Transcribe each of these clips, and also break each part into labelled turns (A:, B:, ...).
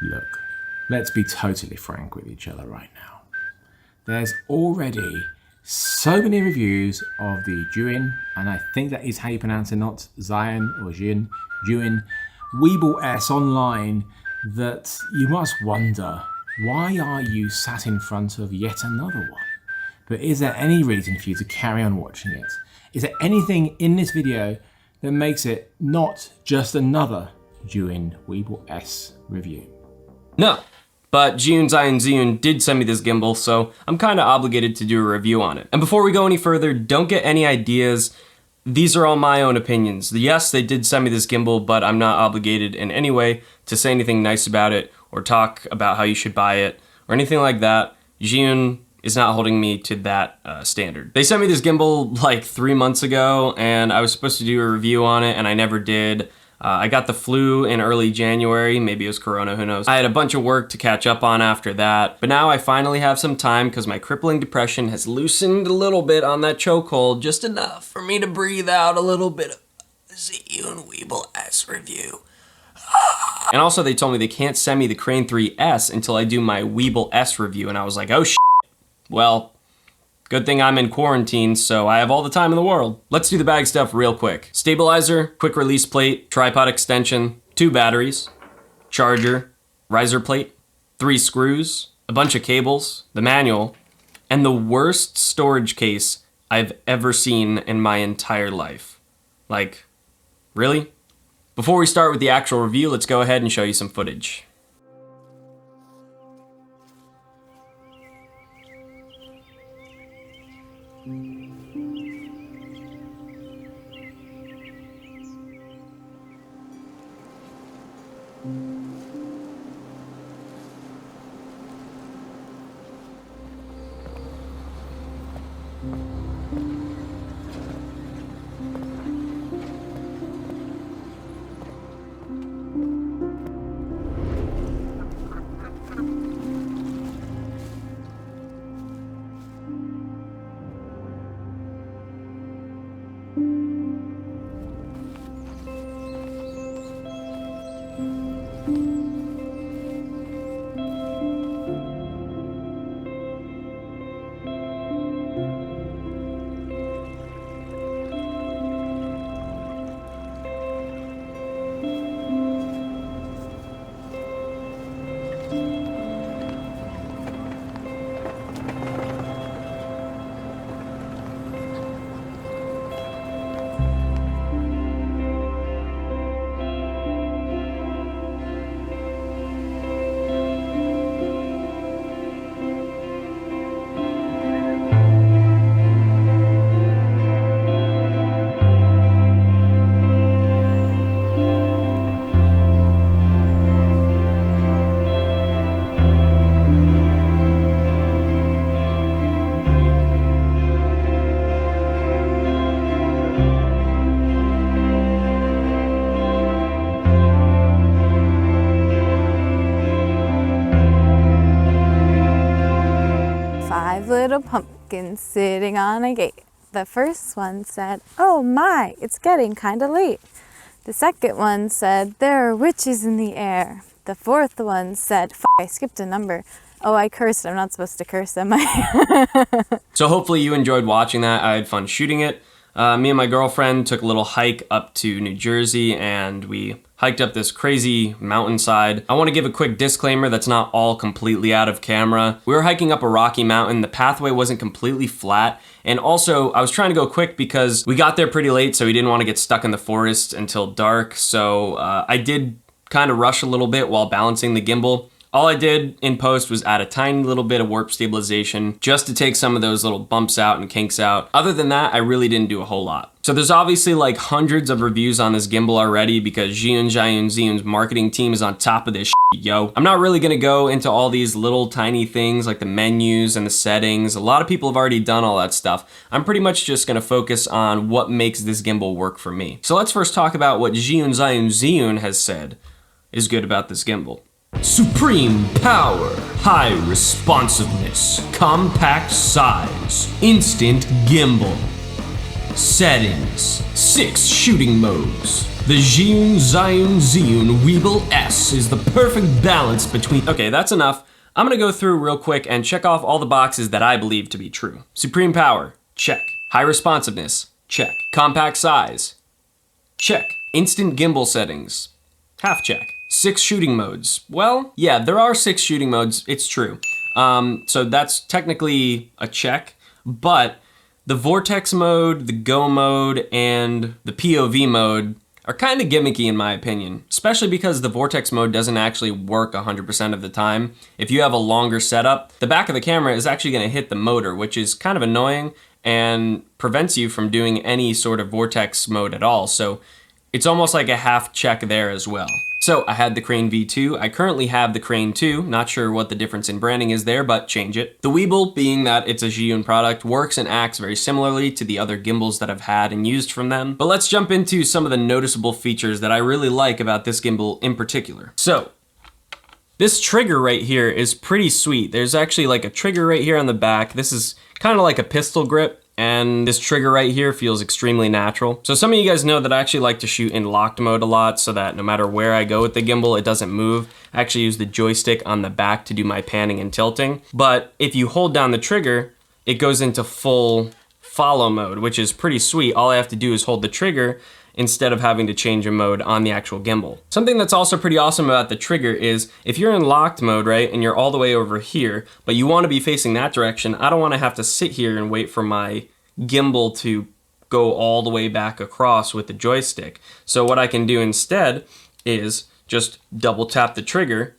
A: Look, let's be totally frank with each other right now. There's already so many reviews of the Zhiyun, and I think that is how you pronounce it, not Zion or Zhiyun Weebill-S online, that you must wonder, why are you sat in front of yet another one? But is there any reason for you to carry on watching it? Is there anything in this video that makes it not just another Zhiyun Weebill-S review?
B: No, but Zhiyun did send me this gimbal, so I'm kind of obligated to do a review on it. And before we go any further, don't get any ideas. These are all my own opinions. Yes, they did send me this gimbal, but I'm not obligated in any way to say anything nice about it or talk about how you should buy it or anything like that. Zhiyun is not holding me to that standard. They sent me this gimbal like 3 months ago, and I was supposed to do a review on it, and I never did. I got the flu in early January, maybe it was Corona, who knows. I had a bunch of work to catch up on after that, but now I finally have some time because my crippling depression has loosened a little bit on that chokehold, just enough for me to breathe out a little bit of Zhiyun Weebill-S review. And also they told me they can't send me the Crane 3S until I do my Weebill-S review, and I was like, oh shit. Well, good thing I'm in quarantine, so I have all the time in the world. Let's do the bag stuff real quick. Stabilizer, quick release plate, tripod extension, 2 batteries, charger, riser plate, 3 screws, a bunch of cables, the manual, and the worst storage case I've ever seen in my entire life. Like, really? Before we start with the actual review, let's go ahead and show you some footage.
C: Little pumpkins sitting on a gate. The first one said, "Oh my, it's getting kinda late." The second one said, "There are witches in the air." The fourth one said, I skipped a number. Oh, I cursed. I'm not supposed to curse, am I?
B: So hopefully you enjoyed watching that. I had fun shooting it. Me and my girlfriend took a little hike up to New Jersey, and we hiked up this crazy mountainside. I want to give a quick disclaimer that's not all completely out of camera. We were hiking up a rocky mountain. The pathway wasn't completely flat. And also, I was trying to go quick because we got there pretty late, so we didn't want to get stuck in the forest until dark. So I did kind of rush a little bit while balancing the gimbal. All I did in post was add a tiny little bit of warp stabilization just to take some of those little bumps out and kinks out. Other than that, I really didn't do a whole lot. So there's obviously like hundreds of reviews on this gimbal already because Zhiyun's marketing team is on top of this shit, yo. I'm not really gonna go into all these little tiny things like the menus and the settings. A lot of people have already done all that stuff. I'm pretty much just gonna focus on what makes this gimbal work for me. So let's first talk about what Zhiyun has said is good about this gimbal. Supreme power, high responsiveness, compact size, instant gimbal. Settings. 6 shooting modes. The Zhiyun Weebill-S is the perfect balance between... Okay, that's enough. I'm gonna go through real quick and check off all the boxes that I believe to be true. Supreme power, check. High responsiveness, check. Compact size, check. Instant gimbal settings, half check. 6 shooting modes. Well, yeah, there are 6 shooting modes, it's true. So that's technically a check, but the vortex mode, the go mode, and the POV mode are kind of gimmicky in my opinion, especially because the vortex mode doesn't actually work 100% of the time. If you have a longer setup, the back of the camera is actually gonna hit the motor, which is kind of annoying and prevents you from doing any sort of vortex mode at all. So it's almost like a half check there as well. So I had the Crane V2, I currently have the Crane 2, not sure what the difference in branding is there, but change it. The Weebill, being that it's a Zhiyun product, works and acts very similarly to the other gimbals that I've had and used from them. But let's jump into some of the noticeable features that I really like about this gimbal in particular. So, this trigger right here is pretty sweet. There's actually like a trigger right here on the back. This is kind of like a pistol grip. And this trigger right here feels extremely natural. So some of you guys know that I actually like to shoot in locked mode a lot so that no matter where I go with the gimbal, it doesn't move. I actually use the joystick on the back to do my panning and tilting. But if you hold down the trigger, it goes into full follow mode, which is pretty sweet. All I have to do is hold the trigger instead of having to change a mode on the actual gimbal. Something that's also pretty awesome about the trigger is if you're in locked mode, right, and you're all the way over here, but you want to be facing that direction, I don't want to have to sit here and wait for my gimbal to go all the way back across with the joystick. So what I can do instead is just double tap the trigger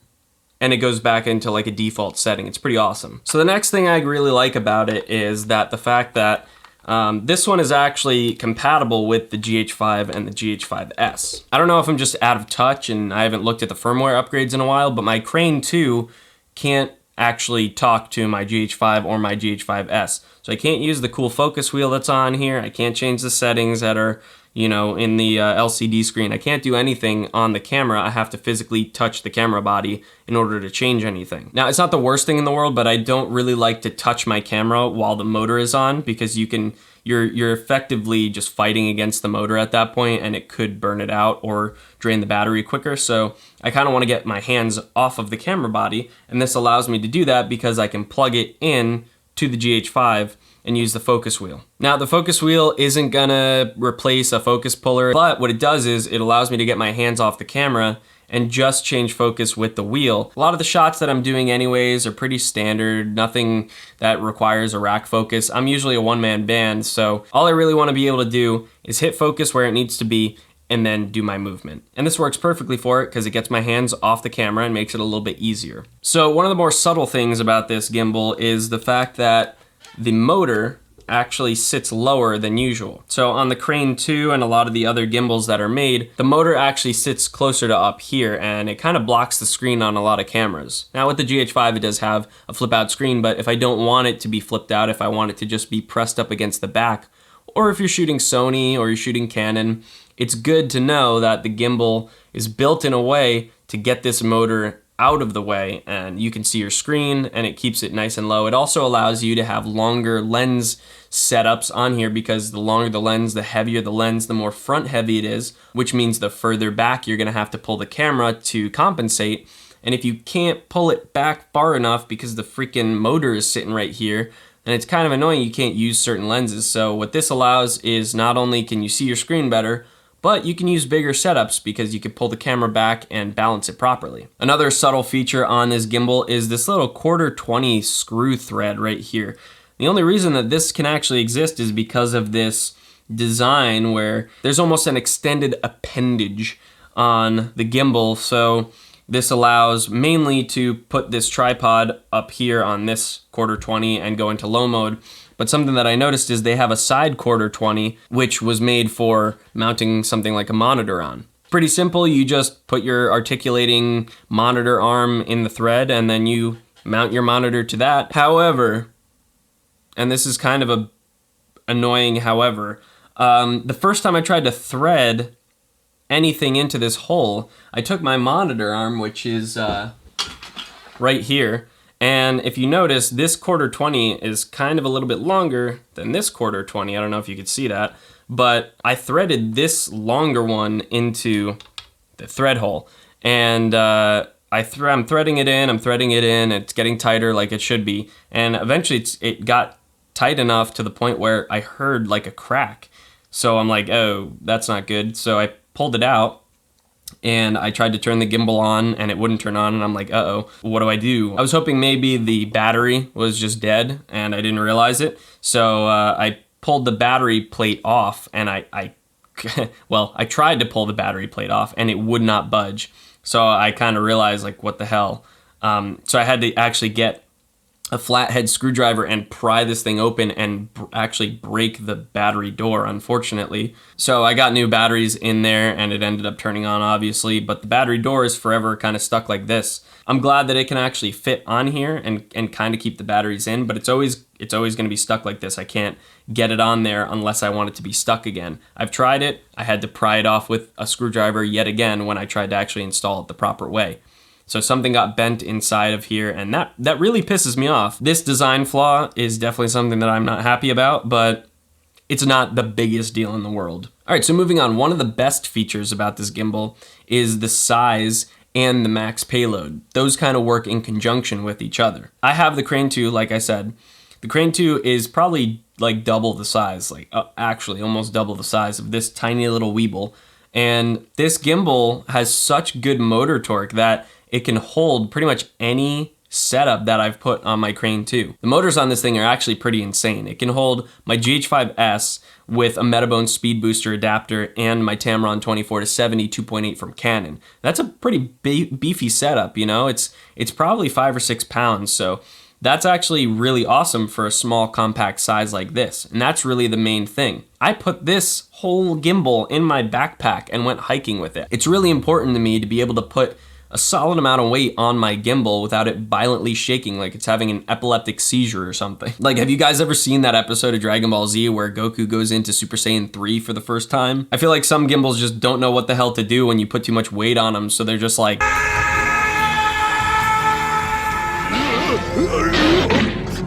B: and it goes back into like a default setting. It's pretty awesome. So the next thing I really like about it is that the fact that this one is actually compatible with the GH5 and the GH5S. I don't know if I'm just out of touch and I haven't looked at the firmware upgrades in a while, but my Crane 2 can't actually talk to my GH5 or my GH5S. So I can't use the cool focus wheel that's on here. I can't change the settings that are, you know, in the LCD screen. I can't do anything on the camera. I have to physically touch the camera body in order to change anything. Now, it's not the worst thing in the world, but I don't really like to touch my camera while the motor is on because you're effectively just fighting against the motor at that point and it could burn it out or drain the battery quicker. So I kind of want to get my hands off of the camera body, and this allows me to do that because I can plug it in to the GH5 and use the focus wheel. Now, the focus wheel isn't gonna replace a focus puller, but what it does is it allows me to get my hands off the camera and just change focus with the wheel. A lot of the shots that I'm doing anyways are pretty standard, nothing that requires a rack focus. I'm usually a one-man band, so all I really wanna be able to do is hit focus where it needs to be and then do my movement. And this works perfectly for it because it gets my hands off the camera and makes it a little bit easier. So one of the more subtle things about this gimbal is the fact that the motor actually sits lower than usual. So on the Crane 2 and a lot of the other gimbals that are made, the motor actually sits closer to up here and it kind of blocks the screen on a lot of cameras. Now with the GH5 it does have a flip out screen, but if I don't want it to be flipped out, if I want it to just be pressed up against the back, or if you're shooting Sony or you're shooting Canon, it's good to know that the gimbal is built in a way to get this motor out of the way and you can see your screen and it keeps it nice and low. It also allows you to have longer lens setups on here because the longer the lens, the heavier the lens, the more front heavy it is, which means the further back you're gonna have to pull the camera to compensate. And if you can't pull it back far enough because the freaking motor is sitting right here, then it's kind of annoying you can't use certain lenses. So what this allows is not only can you see your screen better, but you can use bigger setups because you can pull the camera back and balance it properly. Another subtle feature on this gimbal is this little 1/4-20 screw thread right here. The only reason that this can actually exist is because of this design where there's almost an extended appendage on the gimbal. So this allows mainly to put this tripod up here on this 1/4-20 and go into low mode. But something that I noticed is they have a side 1/4-20, which was made for mounting something like a monitor on. Pretty simple, you just put your articulating monitor arm in the thread and then you mount your monitor to that. However, and this is kind of a annoying however, the first time I tried to thread anything into this hole, I took my monitor arm, which is right here, And if you notice, this quarter 20 is kind of a little bit longer than this quarter 20. I don't know if you could see that, but I threaded this longer one into the thread hole. And I'm threading it in, it's getting tighter like it should be. And eventually it got tight enough to the point where I heard like a crack. So I'm like, oh, that's not good. So I pulled it out and I tried to turn the gimbal on and it wouldn't turn on, and I'm like, uh-oh, what do? I was hoping maybe the battery was just dead and I didn't realize it. So I pulled the battery plate off, and I well, I tried to pull the battery plate off and it would not budge. So I kind of realized, like, what the hell? So I had to actually get a flathead screwdriver and pry this thing open and actually break the battery door, unfortunately. So I got new batteries in there and it ended up turning on, obviously, but the battery door is forever kind of stuck like this. I'm glad that it can actually fit on here and kind of keep the batteries in, but it's always going to be stuck like this. I can't get it on there unless I want it to be stuck again. I've tried it. I had to pry it off with a screwdriver yet again when I tried to actually install it the proper way. So something got bent inside of here, and that really pisses me off. This design flaw is definitely something that I'm not happy about, but it's not the biggest deal in the world. All right, so moving on, one of the best features about this gimbal is the size and the max payload. Those kind of work in conjunction with each other. I have the Crane 2, like I said. The Crane 2 is probably like double the size, actually almost double the size of this tiny little Weebill. And this gimbal has such good motor torque that it can hold pretty much any setup that I've put on my Crane 2. The motors on this thing are actually pretty insane. It can hold my GH5S with a Metabone speed booster adapter and my Tamron 24-70 2.8 from Canon. That's a pretty beefy setup, you know? It's probably 5 or 6 pounds, so that's actually really awesome for a small compact size like this. And that's really the main thing. I put this whole gimbal in my backpack and went hiking with it. It's really important to me to be able to put a solid amount of weight on my gimbal without it violently shaking like it's having an epileptic seizure or something. Like, have you guys ever seen that episode of Dragon Ball Z where Goku goes into Super Saiyan 3 for the first time? I feel like some gimbals just don't know what the hell to do when you put too much weight on them, so they're just like...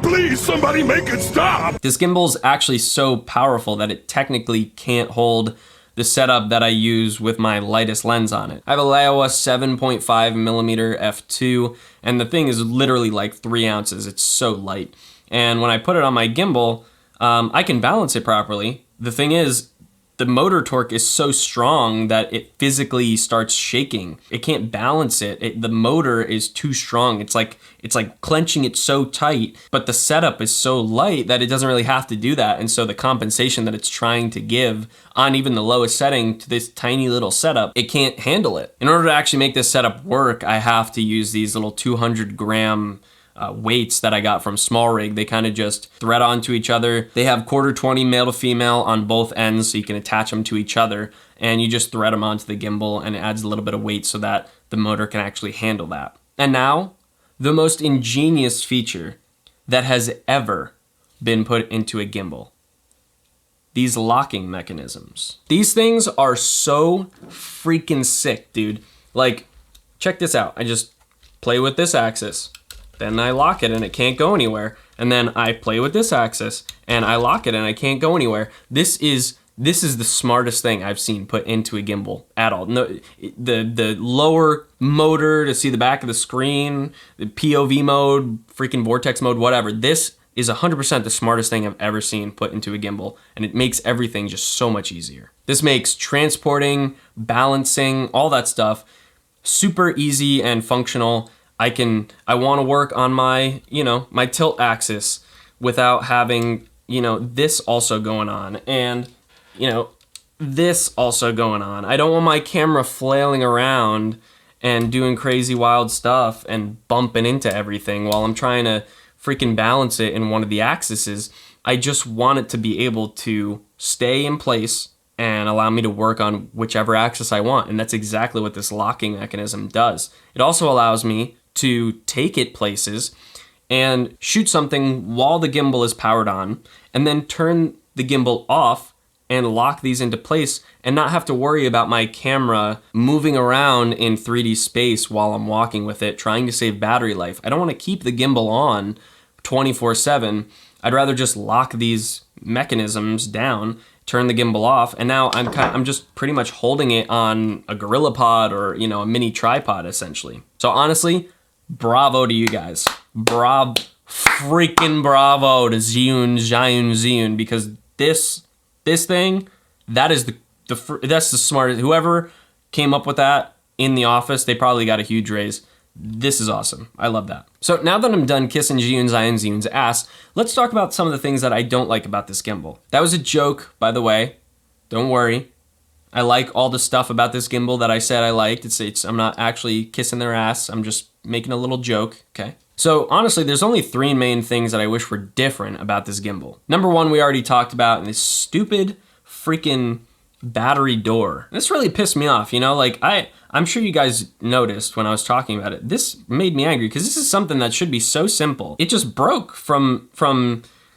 D: Please, somebody make it stop!
B: This gimbal's actually so powerful that it technically can't hold the setup that I use with my lightest lens on it. I have a Laowa 7.5mm f2, and the thing is literally like 3 ounces. It's so light. And when I put it on my gimbal, I can balance it properly. The thing is, the motor torque is so strong that it physically starts shaking. It can't balance it. The motor is too strong. It's like clenching it so tight, but the setup is so light that it doesn't really have to do that. And so the compensation that it's trying to give on even the lowest setting to this tiny little setup, it can't handle it. In order to actually make this setup work, I have to use these little 200-gram weights that I got from Small Rig. They kind of just thread onto each other. They have quarter 20 male to female on both ends, so you can attach them to each other, and you just thread them onto the gimbal, and it adds a little bit of weight so that the motor can actually handle that. And now, the most ingenious feature that has ever been put into a gimbal. These locking mechanisms. These things are so freaking sick, dude. Like, check this out. I just play with this axis. Then I lock it and it can't go anywhere. And then I play with this axis and I lock it and I can't go anywhere. This is the smartest thing I've seen put into a gimbal at all. No, the lower motor to see the back of the screen, the POV mode, freaking vortex mode, whatever. This is 100% the smartest thing I've ever seen put into a gimbal, and it makes everything just so much easier. This makes transporting, balancing, all that stuff super easy and functional. I want to work on my, my tilt axis without having, this also going on and, this also going on. I don't want my camera flailing around and doing crazy wild stuff and bumping into everything while I'm trying to freaking balance it in one of the axes. I just want it to be able to stay in place and allow me to work on whichever axis I want. And that's exactly what this locking mechanism does. It also allows me to take it places and shoot something while the gimbal is powered on, and then turn the gimbal off and lock these into place and not have to worry about my camera moving around in 3D space while I'm walking with it, trying to save battery life. I don't want to keep the gimbal on 24/7. I'd rather just lock these mechanisms down, turn the gimbal off, and now I'm just pretty much holding it on a GorillaPod or, you know, a mini tripod essentially. So honestly, bravo to you guys. Freaking bravo to Zhiyun, because this thing, that's the smartest. Whoever came up with that in the office, they probably got a huge raise. This is awesome. I love that. So now that I'm done kissing Zhiyun's ass, let's talk about some of the things that I don't like about this gimbal. That was a joke, by the way. Don't worry. I like all the stuff about this gimbal that I said I liked. I'm not actually kissing their ass. I'm just making a little joke, okay? So honestly, there's only 3 main things that I wish were different about this gimbal. Number 1, we already talked about, and this stupid freaking battery door. This really pissed me off, you know? Like, I'm sure you guys noticed when I was talking about it. This made me angry because this is something that should be so simple. It just broke from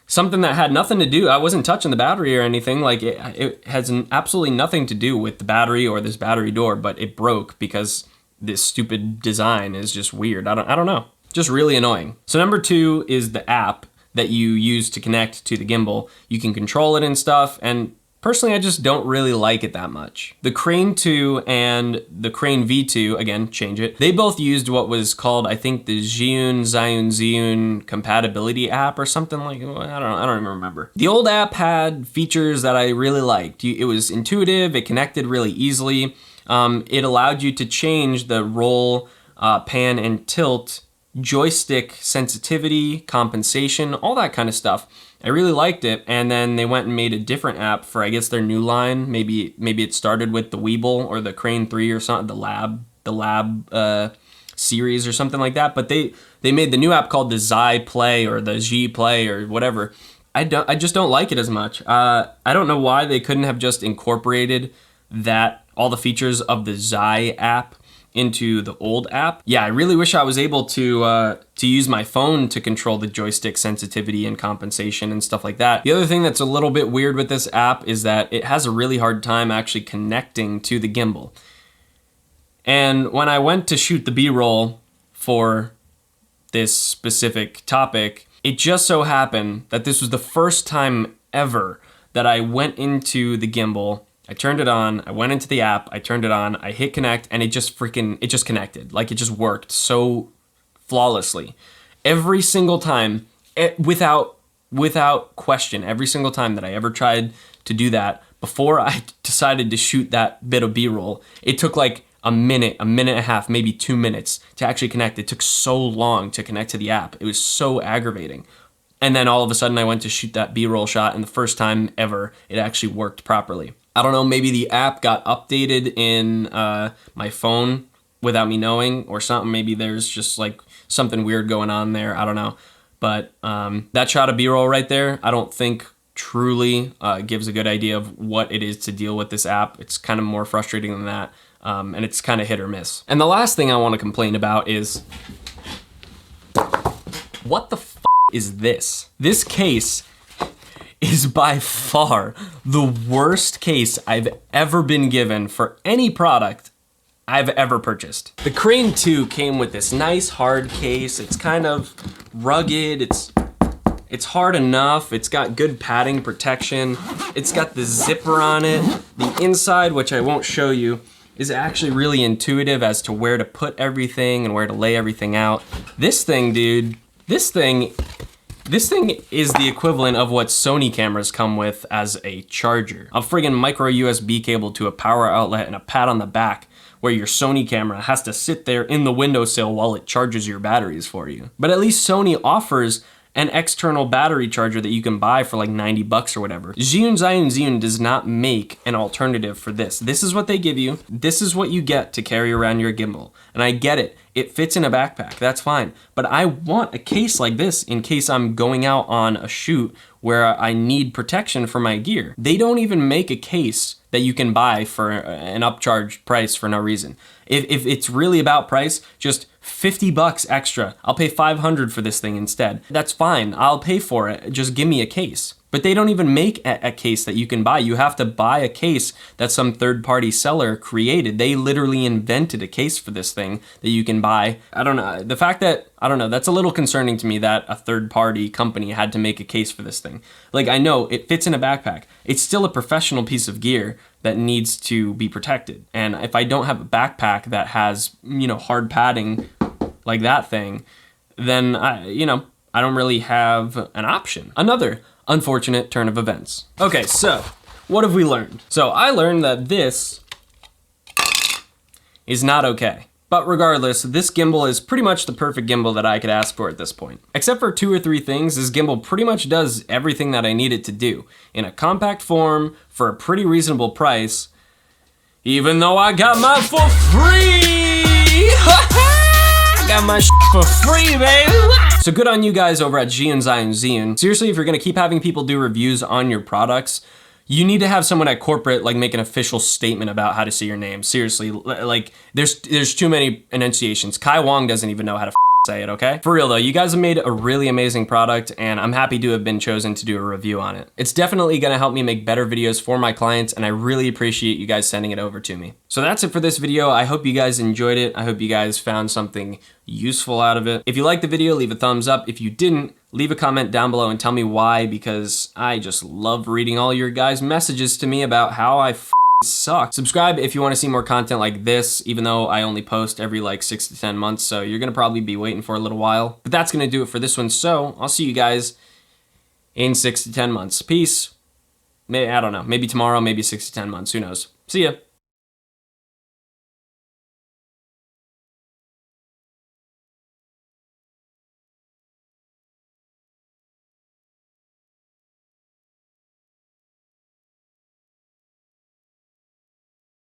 B: something that had nothing to do. I wasn't touching the battery or anything. Like, it has absolutely nothing to do with the battery or this battery door, but it broke because this stupid design is just weird. I don't know. Just really annoying. So number 2 is the app that you use to connect to the gimbal. You can control it and stuff, and personally, I just don't really like it that much. The Crane 2 and the Crane V2, again, change it, they both used what was called, I think, the Zhiyun Compatibility app or something like that. I don't even remember. The old app had features that I really liked. It was intuitive, it connected really easily. It allowed you to change the roll, pan, and tilt, joystick sensitivity, compensation, all that kind of stuff. I really liked it, and then they went and made a different app for, I guess, their new line. Maybe it started with the Weebill or the Crane 3 or something, the lab series or something like that. But they made the new app called the Xi Play or the G Play or whatever. I just don't like it as much. I don't know why they couldn't have just incorporated all the features of the Xi app into the old app. Yeah, I really wish I was able to use my phone to control the joystick sensitivity and compensation and stuff like that. The other thing that's a little bit weird with this app is that it has a really hard time actually connecting to the gimbal. And when I went to shoot the B-roll for this specific topic, it just so happened that this was the first time ever that I went into the gimbal, I turned it on, I went into the app, I turned it on, I hit connect, and it just connected. Like, it just worked so flawlessly. Every single time, without question, every single time that I ever tried to do that, before I decided to shoot that bit of B-roll, it took like a minute and a half, maybe 2 minutes to actually connect. It took so long to connect to the app. It was so aggravating. And then all of a sudden I went to shoot that B-roll shot, and the first time ever, it actually worked properly. I don't know, maybe the app got updated in my phone without me knowing or something. Maybe there's just like something weird going on there. I don't know. But that shot of B-roll right there, I don't think truly gives a good idea of what it is to deal with this app. It's kind of more frustrating than that. And it's kind of hit or miss. And the last thing I want to complain about is, what the f is this? This case is by far the worst case I've ever been given for any product I've ever purchased. The Crane 2 came with this nice hard case. It's kind of rugged. It's hard enough. It's got good padding protection. It's got the zipper on it. The inside, which I won't show you, is actually really intuitive as to where to put everything and where to lay everything out. This thing, dude, this thing is the equivalent of what Sony cameras come with as a charger. A friggin' micro USB cable to a power outlet and a pad on the back where your Sony camera has to sit there in the windowsill while it charges your batteries for you. But at least Sony offers an external battery charger that you can buy for like 90 bucks or whatever. Zhiyun does not make an alternative for this. This is what they give you. This is what you get to carry around your gimbal. And I get it. It fits in a backpack, that's fine. But I want a case like this in case I'm going out on a shoot where I need protection for my gear. They don't even make a case that you can buy for an upcharged price for no reason. If it's really about price, just 50 bucks extra. I'll pay 500 for this thing instead. That's fine, I'll pay for it, just give me a case. But they don't even make a case that you can buy. You have to buy a case that some third-party seller created. They literally invented a case for this thing that you can buy. I don't know. The fact that, I don't know, that's a little concerning to me that a third-party company had to make a case for this thing. Like, I know it fits in a backpack. It's still a professional piece of gear that needs to be protected. And if I don't have a backpack that has, you know, hard padding like that thing, then I don't really have an option. Another unfortunate turn of events. Okay, so what have we learned? So I learned that this is not okay. But regardless, this gimbal is pretty much the perfect gimbal that I could ask for at this point. Except for 2 or 3 things, this gimbal pretty much does everything that I need it to do in a compact form for a pretty reasonable price, even though I got mine for free! I got my for free, baby! So good on you guys over at Zhiyun. Seriously, if you're gonna keep having people do reviews on your products, you need to have someone at corporate like make an official statement about how to say your name. Seriously, like there's too many enunciations. Kai Wong doesn't even know how to say it, okay? For real though, you guys have made a really amazing product and I'm happy to have been chosen to do a review on it. It's definitely gonna help me make better videos for my clients and I really appreciate you guys sending it over to me. So that's it for this video. I hope you guys enjoyed it. I hope you guys found something useful out of it. If you liked the video, leave a thumbs up. If you didn't, leave a comment down below and tell me why, because I just love reading all your guys' messages to me about how I suck. Subscribe if you want to see more content like this, even though I only post every like 6 to 10 months, so you're gonna probably be waiting for a little while. But that's gonna do it for this one, so I'll see you guys in 6 to 10 months. Peace. I don't know, maybe tomorrow, maybe 6 to 10 months, who knows. See ya.